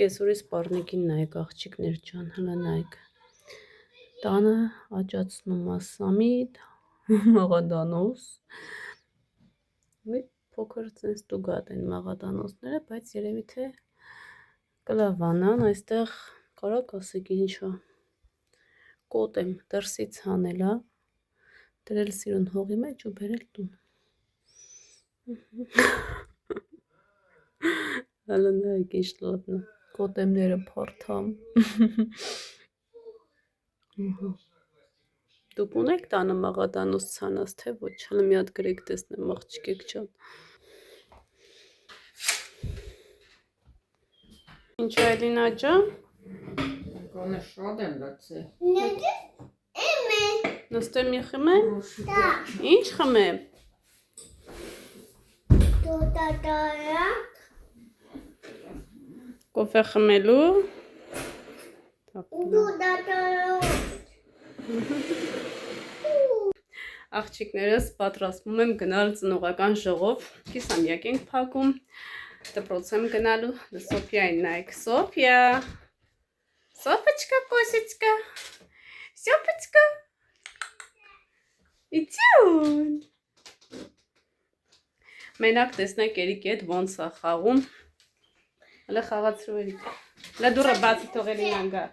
կեսուրի սպառնիկին նայեք, աղջիկներ ջան, հլը նայեք։ Տանը աճացնում ասամիտ, մաղադանոս։ Մի փոքր ցենց տուգատ են մաղադանոսները, բայց երևի թե կլավանան, այստեղ կարակ ասեք ինչա։ Կոտ եմ դրսից հանելա, դրել սիրուն հողի մեջ ու բերել տուն։ Հալը նայեք ինչ լավն է, կոտեմները փարթամ։ Դուք ունեք տանը մաղադանոս ցանած, թե ոչ, հալը մի հատ գրեք տեսնեմ աղջիկեք ջան։ Ինչ է Էլինա ջան։ Գոնե շատ եմ լացել։ Նստեմ մի խմեմ։ Ինչ խմեմ։ Կոֆե խմելու։ Աղջիկներս պատրաստվում եմ գնալ ծնողական ժողով, կիսամյակ ենք փակում, դպրոց եմ գնալու, Սոֆիային նայեք, Սոֆիա, Սոֆիչկա, կոսիչկա, Սոֆիչկա, իջուն, մենակ տեսնեք Երիկի հետ ոնց է խաղում, հլը խաղացրու Երիկ, հլը դուրը բացի թող Էլինան գա,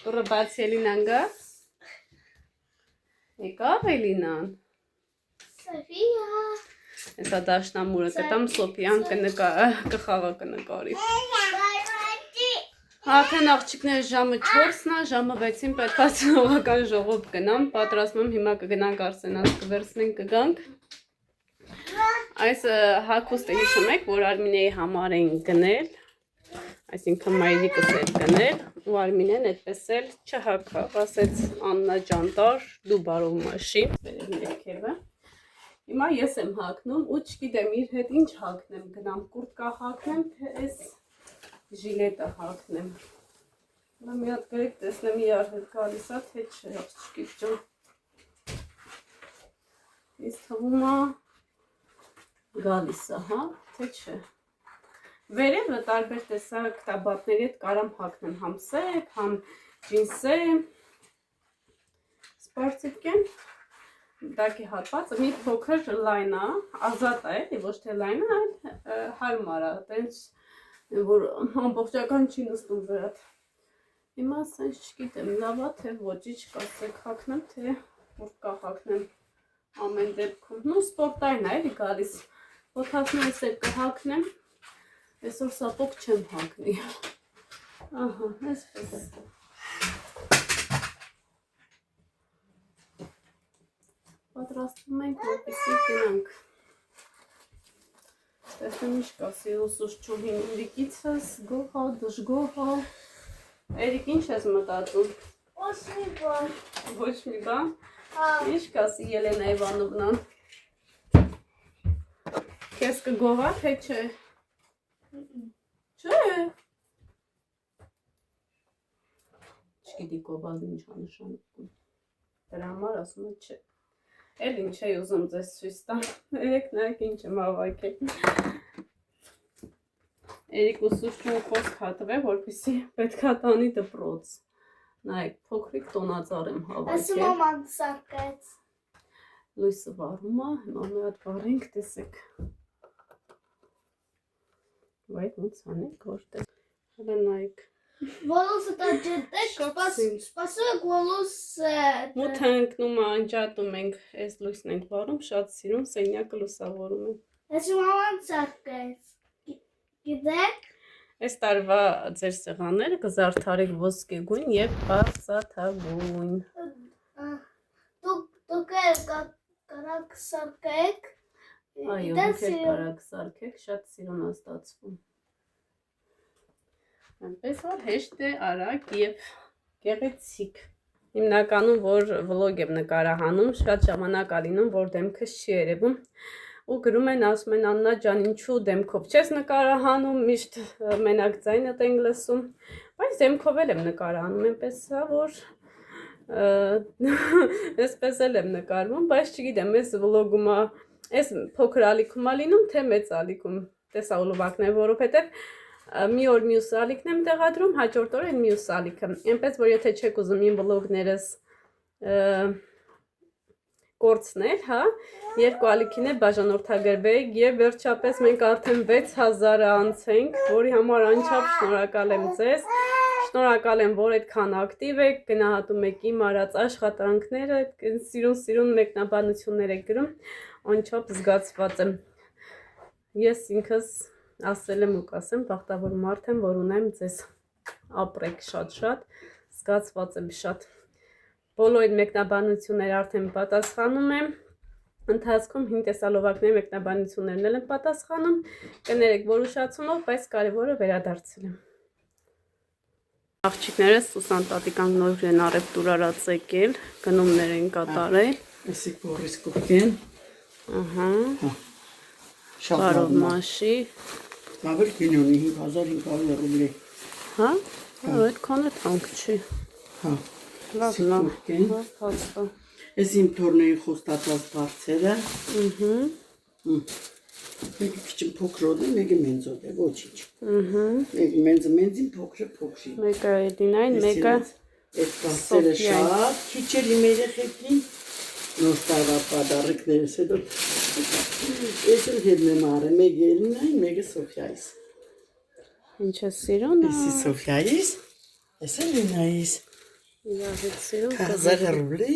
դուրը բացի Էլինան գա, եկավ Էլինան։ Սոֆիա։ Հեսա դաշնամուրը կտամ Սոֆիան կխաղա կնկարի։ Արդեն աղջիկներ ժամը 4-ն է, ժամը 6-ին պետք է ծնողական ժողով գնամ, պատրաստվում եմ, հիմա կգնանք Արսենալ կվերցնենք կգանք։ Այս հագուստը հիշում եք, որ Արմինեի համար էին գնել, այսինքն մայրիկս էր գնել, ու Արմինեն այդպես էլ չհագավ, ասեց Աննա ջան տար, դու բարով մաշի, ներքևը։ Հիմա ես եմ հագնում ու չգիտեմ իր հետ ինչ հագնեմ, գնամ կուրտկա հագնեմ, թե այս ժիլետը հագնեմ։ Հիմա մի հատ գրեք տեսնեմ իրար հետ գալիս է, թե չէ, աղջիկիկ ջան։ Ինձ թվում է գալիս է, հա, թե չէ։ Վերևը տարբեր տեսակ տաբատների հետ կարամ հագնեմ, համ սեփ, համ ջինսե, սպորտիկեն, դակի հատվածը մի փոքր լայն է, ազատ է, ոչ թե լայն է, այլ հարմար է, տենց որ ամբողջական չի նստում վրատ։ Հիմա ասենց չգիտեմ, լավ է, թե ոչ, ինչ կասեք հագնեմ, թե կուրտկա հագնեմ ամեն դեպքում։ Նու սպորտային է, էլի գալիս, ոտքասներս էլ կհագնեմ, այսօր սապոկ չեմ հագնի։ Ահա, այսպես։ Պատրաստվում ենք, որպեսզի գնանք։ Տեսնեմ ինչ կասի, ուսուցչուհին Իրիկիցս, գոհա, դժգոհա։ Էրիկ, ինչ ես մտածում։ Ոչ մի բան։ Ոչ մի բան։ Ինչ կասի Ելենա Իվանովնան։ Քեզ կգոհա, թե չէ։ Չէ։ Չգիտի գովազն ինչ է նշանակում։ Դրա համար ասում է չէ։ Էլ ինչ է ուզում ձեզ ցույց տամ։ Երեք նայեք ինչ եմ հավաքել։ Երեք ուսուցչուն խոսք հատվել, որպեսզի պետքա տանի դպրոց։ Նայեք, փոքրիկ տոնածառ եմ հավաքել։ Այս մաման սարքեց։ Լույսը վառում է, հիմա մի հատ վառենք, տեսեք։ Վայ, ոնց անենք, որտեղ։ Հələ նայեք։ Волосы та ջետեք, սպասեք волосы։ Մութ ընկնում է, անջատում ենք, այս լույսն ենք վառում, շատ սիրուն, սենյակը լուսավորում եմ։ Այս մաման սարքեց։ Գիտեք։ Այս տարվա ձեր սեղանները կզարդարեք ոսկեգույն եւ բացաթագույն։ Դուք կարակ սարքեք։ Այո, դուք կարակ սարքեք, շատ սիրուն է ստացվում։ Այնպես որ հեշտ է, արագ եւ գեղեցիկ։ Հիմնականում որ վլոգ եմ նկարահանում, շատ ժամանակ է լինում, որ դեմքս չի երևում։ Ու գրում են, ասում են Աննա ջան, ինչու դեմքով չես նկարահանում, միշտ մենակ ձայնդ ենք լսում, բայց դեմքով էլ եմ նկարահանում, այնպես է, որ այսպես էլ եմ նկարվում, բայց չգիտեմ, այս վլոգում այս փոքր ալիքում է լինում, թե մեծ ալիքում, տեսա ուլուվակներ, որովհետև մի օր մյուս ալիքն եմ տեղադրում, հաջորդ օրը մյուս ալիքը։ Այնպես որ եթե չեք ուզում իմ վլոգներս կորցնել, հա, երկու ալիքին է բաժանորդագրվեք եւ վերջապես մենք արդեն 6000-ը անցենք, որի համար անչափ շնորհակալ եմ ձեզ։ Շնորհակալ եմ, որ այդքան ակտիվ եք, գնահատում եք իմ արած աշխատանքները, սիրուն մեկնաբանություններ եք գրում, անչափ զգացված եմ։ Ես ինքս ասել եմ ու կասեմ, բախտավոր մարդ եմ, որ ունեմ ձեզ, ապրեք շատ-շատ, զգացված եմ շատ։ Բոլոր մեկնաբանությունները արդեն պատասխանում եմ, ընթացքում 5 տեսալովակների մեկնաբանություններն էլ եմ պատասխանում, կներեք որոշացումով, բայց կարևորը վերադարձել եմ։ Աղջիկներս Սուսան տատիկան նոր են առևտուր արած եկել, գնումներ են կատարել։ Էսի կորիս կուկեն։ Ահա։ Շատ Բարով մաշի։ Ավելի կինոնի 5500 ռուբլի։ Հա, այդքան է թանկ չի։ Հա։ Լավ, հա։ Ես իմ թորների խոստացած բարձերը։ Մեկը քիչ փոքրոտ է, մեկը մենձոտ է, ոչինչ։ Մեկը մենձին փոքրի։ Մեկը Էդինային, մեկը այդ բարձերը շատ քիչ էր իմ երեխեքին։ Նոր տարվա պադարիկներս հետո։ Ես էլ հետն եմ արել, մեկը Էլինային, մեկը Սոֆիայիս։ Ինչ է սիրուն։ Էսի Սոֆիայիս, ես Էլինայիս։ Իրավիտ սիրուն։ 1000 ռուբլի,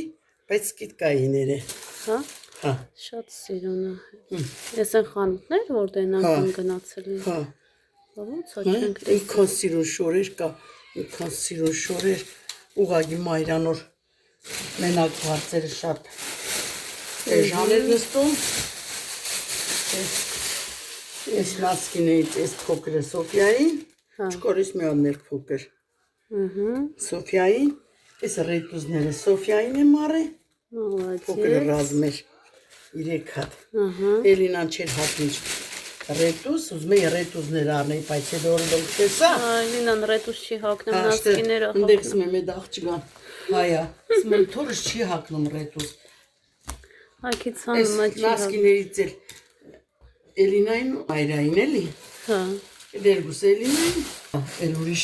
բայց կիտկայիներ է։ Հա։ Հա։ Շատ սիրուն է։ Ես են խանութներ, որտեղ անգամ գնացել են։ Հա։ Ոնց ոչինչ։ Ինքան սիրուն շորեր կա, ինքան սիրուն շորեր, ուղագի մայրանոր մենակ բարձերը շատ էժան էր նստում։ Ես մասկինեից ես փոքր է Սոֆիային, չկորիս մի աններ փոքր։ Սոֆիային, ես ռետուզները Սոֆիային եմ արել, փոքրը ռազմեր 3 հատ։ Էլինան չեր հատնիչ ռետուզ, ուզում էի ռետուզներ առնեի, բայց հետո օրը տեսա։ Էլինան ռետուզ չի հագնում, նասկիները հագնում։ Ընդեքսում եմ այդ աղջկան, հայա, ասում եմ թորս չի հագնում ռետուզ։ Հագից հանում չի հագնում։ Նասկիներից էլ Էլինային ու Այրային էլի։ Հա։ Դերգուս Էլինային, էլ ուրիշ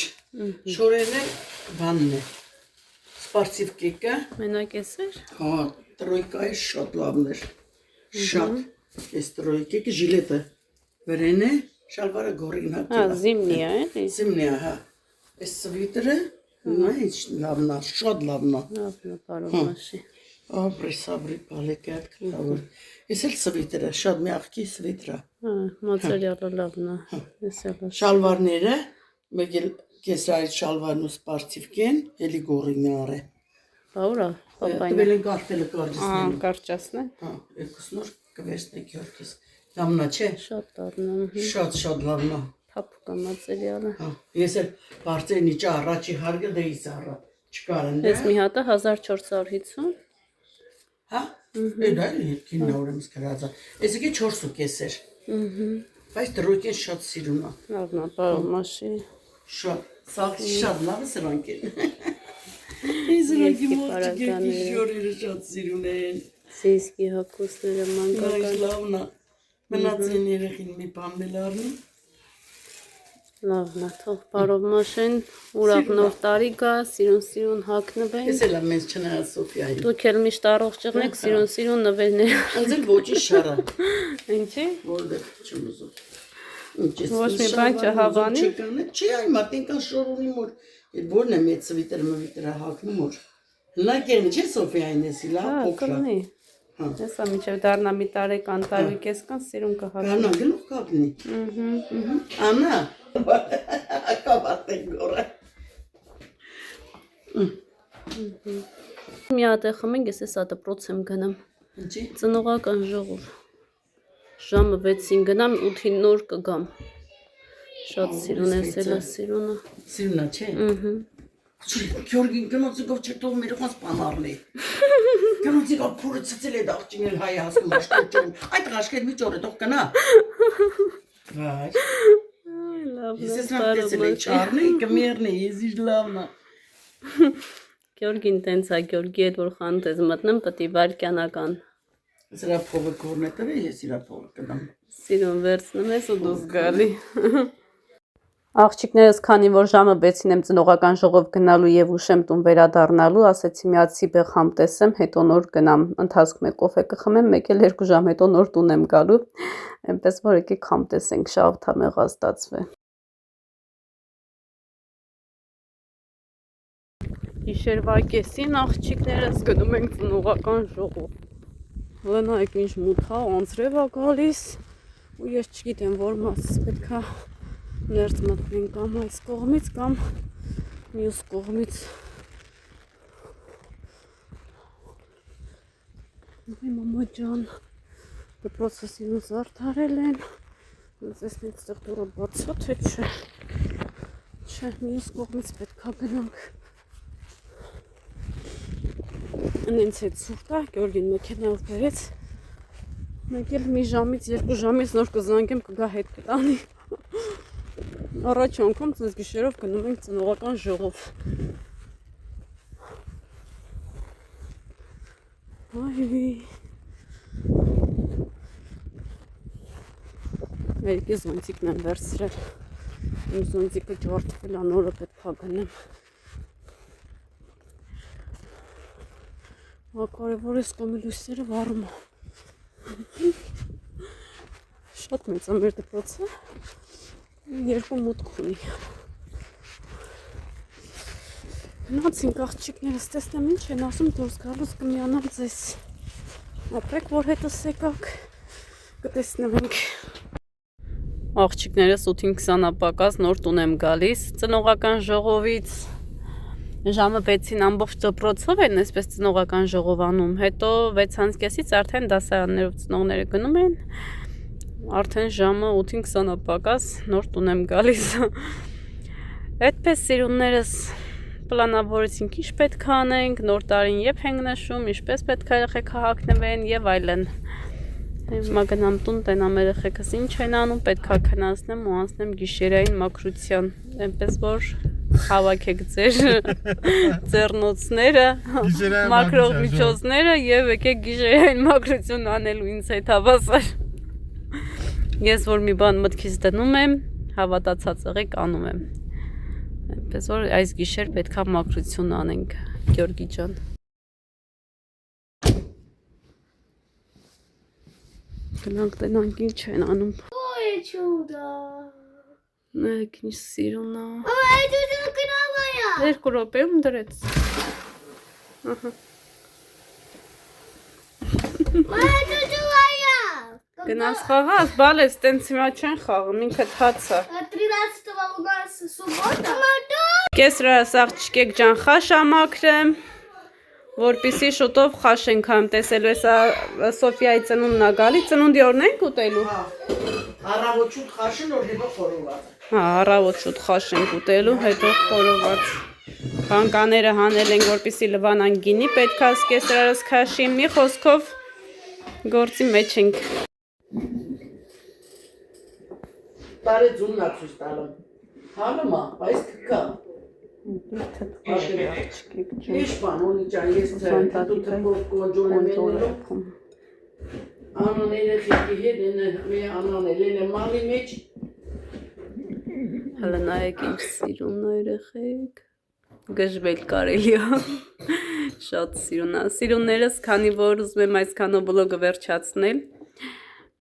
շորերն էլ բանն է, սպարցիվ կեկը։ Մենակ ես էր։ Հա, տրոյկա է շատ լավն էր, շատ, ես տրոյկեկը ժիլետը վրեն է, շալվարը գորին հատիլա։ Հա, զիմնիա էլի։ Զիմնիա, հա, ես սվիտրը, նայչ լավնա, շատ լավնա։ Լավնա, բարով մաշի։ Սաբրի պալեկը այդ կլավոր, ես էլ սվիտրը, շատ մի աղքի սվիտրը։ Հա, մացերյալը լավնա, ես էլ ես։ Շալվարները, մեկ էլ կեսրայից շալվարն ու սպարցիվկեն, էլի գորին է արե։ Բաուրա, պապային։ Տվել են կարտելը կարջիսնելու։ Կարճասն է։ Հա, երկուս նոր կվերցնեք յորքիս։ Լավնա չէ։ Շատ լավնա։ Շատ լավնա։ Փափուկ է մացերյալը։ Հա, ես էլ բարձրեն իջա առաջի հարգը դեիս առա։ Չկար են Ես մի հատը 1450։ Հա, դա էլ հետքին նորեմ սկրածա։ Ես եկե 4.5 էր։ Բայց դրոյքեն շատ սիրում է։ Լավնա, բարով մաշի։ Շատ, շատ լավ է սրանք են։ Ես սրանքի մորջիկի շորերը շատ սիրուն են։ Սիսկի հակուսները մանկական։ Այս լավն է։ Մնացին երեխին մի բանն առնի։ Լավն է, թող բարով մաշեն, ուրախ նոր տարի գա, սիրուն հագնվեն։ Ես էլ եմ մեզ չնայած Սոֆիային։ Դուք էլ միշտ առողջ եղնեք, սիրուն նվերներ։ Ինձ էլ ոչի շարա։ Ինչի։ Որտեղ չեմ ուզում։ Ոչ մի բան չհավանի։ Չի այ մատենկան շոր ունի մոր։ Այդ որն է մեծ սվիտրը մվիտրը հագնում մոր։ Լակերն չէ Սոֆիային էսի լավ Հա, փոքր։ կլինի։ Հեսա միջև դառնա մի տարեկան տարի կեսկան սիրուն կհագնի։ Գանա գլուխ կապնի։ Անա։ Ակավատեն գորը։ Մի հատ է խմենք, ես էսա դպրոց եմ գնամ։ Ինչի։ Ծնողական ժողով։ Ժամը 6-ին գնամ, 8-ին նոր կգամ։ Շատ սիրուն է, սելա սիրունը։ Սիրունա չէ։ Գյորգին գնոցիկով չտով մեր ոնց բան առնի։ Գնոցիկով փորը ցցել է դաղճինել հայ հասնում աշկոջում։ Այդ աշկետ մի ճորը թող գնա։ Վայ։ Այ լավն Ես է, ես նատեցել է չառնի, կմերնի, ես իջ լավնա։ Գյորգին տենց է, Գյորգի հետ որ խանութ ես մտնում, պետք է վարքյանական։ Սրա փողը կորն է տվել, ես իրա փողը կնամ։ Սիրուն վերցնում ես ու դուս գալի։ Աղջիկներս, քանի որ ժամը 6-ին եմ ծնողական ժողով գնալու եւ ուշ եմ տուն վերադառնալու, ասեցի միացի բեղ համ տեսեմ, հետո նոր գնամ։ Ընթացքում է կոֆե կխմեմ, մեկ էլ 2 ժամ հետո նոր տուն եմ գալու։ Այնպես որ եկեք համ տեսենք, շատ համեղա ստացվե։ Գիշերվա կեսին աղջիկներս գնում ենք ծնողական ժողով։ Լնայեք ինչ մութ է, անձրև է գալիս, ու ես չգիտեմ որ մասից պետք է ներս մտնենք կամ այս կողմից կամ մյուս կողմից։ Մամա ջան, դպրոցին ու զարդարել են։ Տեսնենք ստեղ դուրը բաց է, թե չէ։ Չէ, մյուս կողմից պետք է գնանք։ Նենց հետ սուրտ է, Գյորգին մեքենայով բերեց։ Մեկ էլ մի ժամից, 2 ժամից նոր կզանգեմ կգա հետ կտանի։ Առաջ անգամ ցես գիշերով գնում ենք ծնողական ժողով։ Այ։ Երկի զոնտիկն եմ վերցրել։ Իմ զոնտիկը ջարդվել է, նորը պետք է գնեմ։ Կարևոր է սկոմի լույսերը վառում է։ Շատ մեծ է մեր դպրոցը։ 2 մուտք ունի։ Գնացինք աղջիկներս, տեսնեմ ինչ են ասում, դուրս գալուց կմիանամ ձեզ։ Ապրեք, որ հետս եկաք, կտեսնենք։ Աղջիկներս 8:20 պակաս նոր տուն եմ գալիս ծնողական ժողովից։ Ժամը 6-ին ամբողջ դպրոցով են այսպես ծնողական ժողով անում, հետո 6:30-ից արդեն դասարաններով ծնողները գնում են, արդեն ժամը 8:20 պակաս նոր տուն եմ գալիս։ Այդպես սիրուններս պլանավորեցինք ինչ պետք է անենք, նոր տարին երբ ենք նշում, ինչպես պետք է երեխեքը հագնվեն եւ այլն։ Հիմա գնամ տուն, տենամ երեխեքս ինչ են անում, պետք է քննացնեմ ու անցնեմ գիշերային մաքրության, այնպես որ հավաքեք ձեր ձեռնոցները, մաքրող միջոցները եւ եկեք գիշերային մաքրություն անելու ինձ հետ հավասար։ Ես որ մի բան մտքից դնում եմ, հավատացած եղեք անում եմ։ Այնպես որ այս գիշեր պետքա մաքրություն անենք, Գյորգի ջան։ Գնանք տենանք ինչ են անում։ Ой, чудо. Մեկ ինչ սիրուն է։ Ой, ты красивая. 2 րոպեում դրեց։ Ահա։ Ой, ты злая. Գնաս խաղաս, բալես, տենց հիմա չեն խաղում, ինքդ հացա։ 13-го у нас суббота. Կեսրաս աղջիկեք ջան, խաշ ամաքրեմ, որպիսի շուտով խաշենք համ տեսելու էսա Սոֆիայի ծնունդն է գալի, ծնունդի օրն ենք ուտելու։ Առավոտ շուտ խաշել, որ հետո խորոված։ Հա, առավոտ շուտ խաշ ենք ուտելու, հետո խորոված։ Կանկաները հանել ենք, որպիսի լվանան գինի, պետք է կեսրարս քաշի, մի խոսքով գործի մեջ ենք։ Բարի ձունն է ցույց տալու։ Հանում է, այս կկա։ Ինչ բան ունի ջան, ես դու կոնջոն եմ անոները խիքի հետ մի անոնել են մալի մեջ։ Հələ նայեք ինչ սիրուն է երեխեք։ Գժվել կարելի է։ Շատ սիրուն է։ Սիրուններս, քանի որ ուզում եմ այսքանով բլոգը վերջացնել։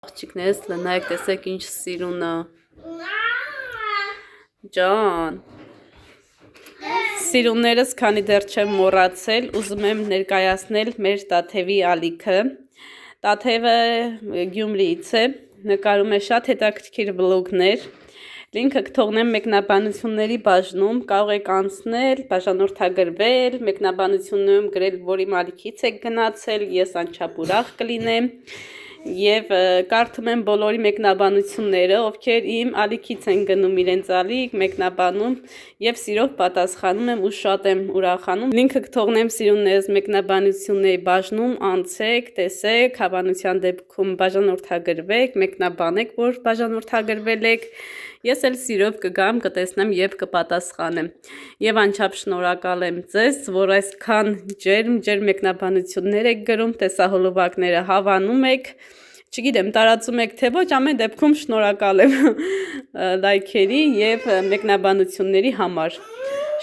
Աղջիկներս, նայեք, տեսեք ինչ սիրուն է։ Ջան։ Սիրուններս, քանի դեռ չեմ մոռացել, ուզում եմ ներկայացնել մեր Տաթևի ալիքը։ Տաթևը Գյումրիից է, նկարում է շատ հետաքրքիր վլոգներ։ Լինքը կթողնեմ մեկնաբանությունների բաժնում, կարող եք անցնել, բաժանորդագրվել, մեկնաբանությունում գրել, որ իմ ալիքից եք գնացել, ես անչափ ուրախ կլինեմ եւ կարդում եմ բոլորի մեկնաբանությունները, ովքեր իմ ալիքից են գնում իրենց ալիք, մեկնաբանում եւ սիրով պատասխանում եմ ու շատ եմ ուրախանում։ Լինքը կթողնեմ սիրուններս մեկնաբանությունների բաժնում, անցեք, տեսեք, հավանության դեպքում բաժանորդագրվեք, մեկնաբանեք, որ բաժանորդագրվել եք։ Ես էլ սիրով կգամ, կտեսնեմ եւ կպատասխանեմ։ Եվ անչափ շնորհակալ եմ ձեզ, որ այսքան ջերմ մեկնաբանություններ եք գրում, տեսահոլովակները հավանում եք, Չգիտեմ, տարածում եք թե ոչ, ամեն դեպքում շնորհակալ եմ լայքերի եւ մեկնաբանությունների համար։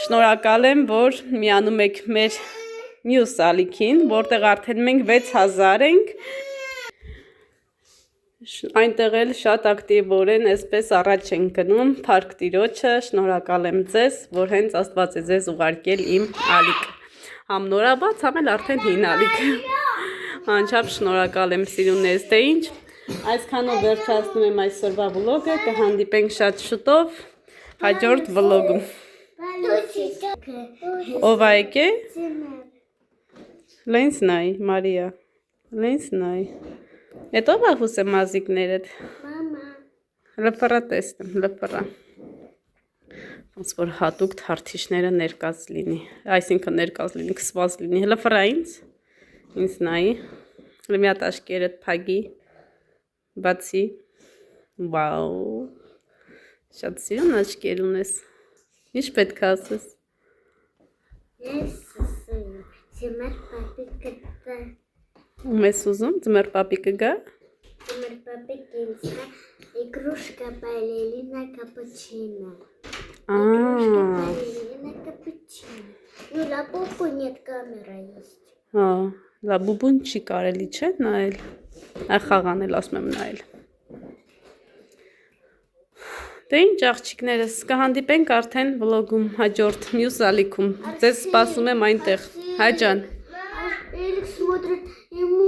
Շնորհակալ եմ, որ միանում եք մեր մյուս ալիքին, որտեղ արդեն մենք 6000 ենք։ Այնտեղ էլ շատ ակտիվորեն այսպես առաջ ենք գնում, Փառք Տիրոջը, շնորհակալ եմ ձեզ, որ հենց Աստված է ձեզ ուղարկել իմ ալիք։ Համ նորաբաց, համ էլ արդեն հին ալիք։ Անչափ շնորհակալ եմ սիրուններս, դե ինչ, այսքանով վերջացնում եմ այսօրվա վլոգը, կհանդիպենք շատ շուտով հաջորդ վլոգում։ Ով ա եկե։ Լենց նայ, Մարիա, լենց նայ։ Էդ ով ա հուսե մազիկներդ։ Լպրա տեսնեմ, լպրա։ Ոնց որ հատուկ թարթիշները ներկած լինի, այսինքն ներկած լինի, քսված լինի, լպրա ինձ նայի, մի հատ աշկերդ փագի, բացի, վաու, շատ սիրուն աշկեր ունես, ինչ պետք է ասես։ Ձմեռ պապիկը դա։ Ում ես ուզում, ձմեռ պապիկը գա։ Ձմեռ պապիկը ինձ է игрушка балерина капучино. Игрушка балерина капучино. Ну, на попу нет камера есть. Հա, լաբուբուն չի կարելի չէ նայել, այ խաղան էլ ասում եմ նայել։ Դե ինչ աղջիկներս, կհանդիպենք արդեն վլոգում, հաջորդ մյուս ալիքում, ձեզ սպասում եմ այնտեղ, հայ ջան։ Элик смотрит ему.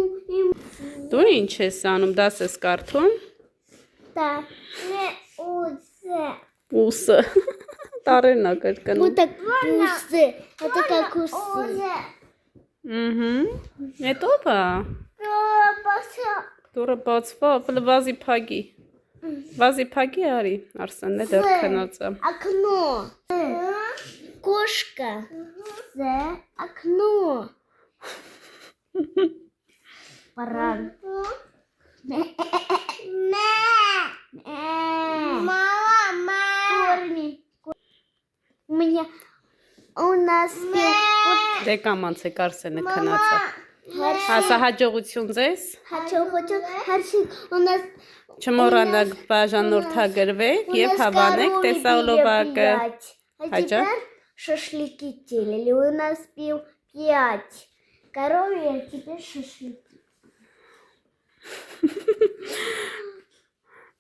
Դու ինչ ես անում, դաս ես կարդում։ Да. Не усы. Ուսը, տարերն ա կրկնում։ Вот так усы. Это как усы. Էդ ով ա։ Դուրը բացվա, վազի փագի։ Վազի փագի արի, Արսենն է դեռ քնած է։ Окно. Кошка. Окно. Баран. Мама. Корни. У нас Դե կամանց է Արսենը քնած է։ Հասա հաջողություն ձեզ։ у нас Չմոռանաք բաժանորդագրվեք եւ հավանեք տեսահոլովակը։ Հաջա։ Шашлыки телили. У нас пил 5 коровьи, а теперь шашлыки.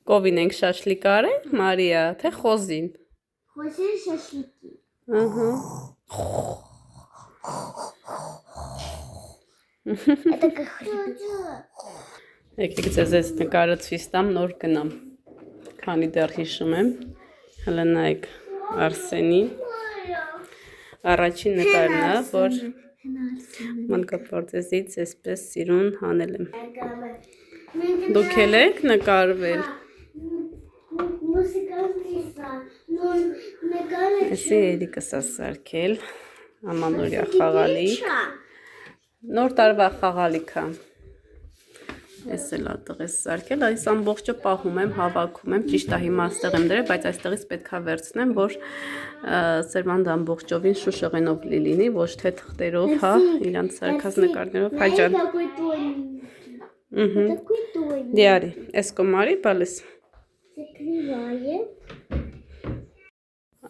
Կովին ենք շաշլիկ արել, Մարիա, թե խոզին։ Хотели шашлыки? Ահա։ Это как хрень. Եկեք ձեզ այս նկարը ցույց տամ, նոր գնամ։ Քանի դեռ հիշում եմ, հələ նայեք Արսենի։ Առաջին նկարն է, որ մանկապարտեզից այսպես սիրուն հանել եմ։ Դուք էլ եք նկարվել։ Էսի երիկս ասարկել, ամանորյա խաղալիք, նոր տարվա խաղալիքա, ես էլ ատեղ ես սարկել, այս ամբողջը պահում եմ, հավաքում եմ, ճիշտ է հիմա աստեղ եմ դրել, բայց այստեղից պետք է վերցնեմ, որ սերվանդը ամբողջովին շուշեղենով լինի, ոչ թե թղթերով, հա, իրանց սարքած նկարներով, հաջան։ Դե արի, ես կոմարի, բալես։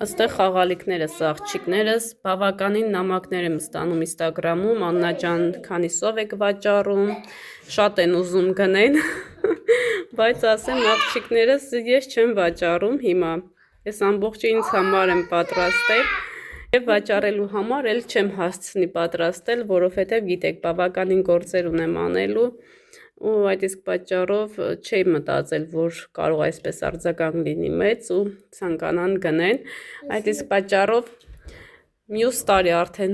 Աստեղ խաղալիքներս, աղջիկներս, բավականին նամակներ եմ ստանում Instagram-ում, Աննա ջան, քանիսով եք վաճառում, շատ են ուզում գնեն, բայց ասեմ աղջիկներս, ես չեմ վաճառում հիմա, ես ամբողջը ինձ համար եմ պատրաստել եւ վաճառելու համար էլ չեմ հասցնի պատրաստել, որովհետեւ գիտեք, բավականին գործեր ունեմ անելու ու այդ իսկ պատճառով չէի մտածել, որ կարող այսպես արձագանք լինի մեծ ու ցանկանան գնեն, այդ իսկ պատճառով մյուս տարի արդեն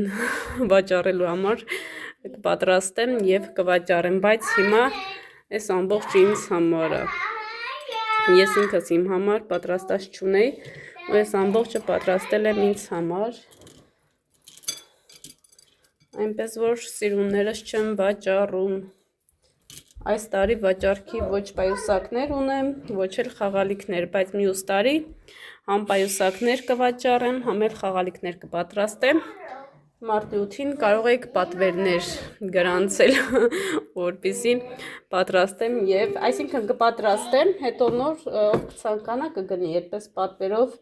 վաճառելու համար կպատրաստեմ եւ կվաճառեմ, բայց հիմա այս ամբողջը ինձ համար է։ Ես ինքս իմ համար պատրաստած չունեի, ու այս ամբողջը պատրաստել եմ ինձ համար։ Այնպես որ սիրուններս չեմ վաճառում։ Այս տարի վաճառքի ոչ պայուսակներ ունեմ, ոչ էլ խաղալիքներ, բայց մյուս տարի համ պայուսակներ կվաճառեմ, համ էլ խաղալիքներ կպատրաստեմ, Մարտի 8-ին կարող եք պատվերներ գրանցել, որպեսզի պատրաստեմ եւ այսինքն կպատրաստեմ, հետո նոր ով կցանկանա կգնի, այդպես պատվերով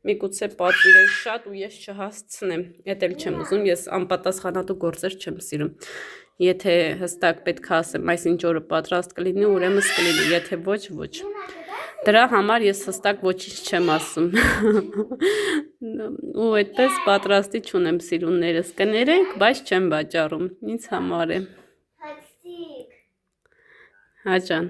միգուցե պատվիրեն շատ ու ես չհասցնեմ։ Էդ էլ չեմ ուզում, ես անպատասխանատու գործեր չեմ սիրում։ Եթե հստակ պետք է ասեմ, այսինչ օրը պատրաստ կլինի, ուրեմն կլինի, եթե ոչ, ոչ։ Դրա համար ես հստակ ոչինչ չեմ ասում։ Ու այդպես պատրաստի չունեմ սիրուններս կներեք, բայց չեմ վաճառում, ինձ համար է։ Հաճան։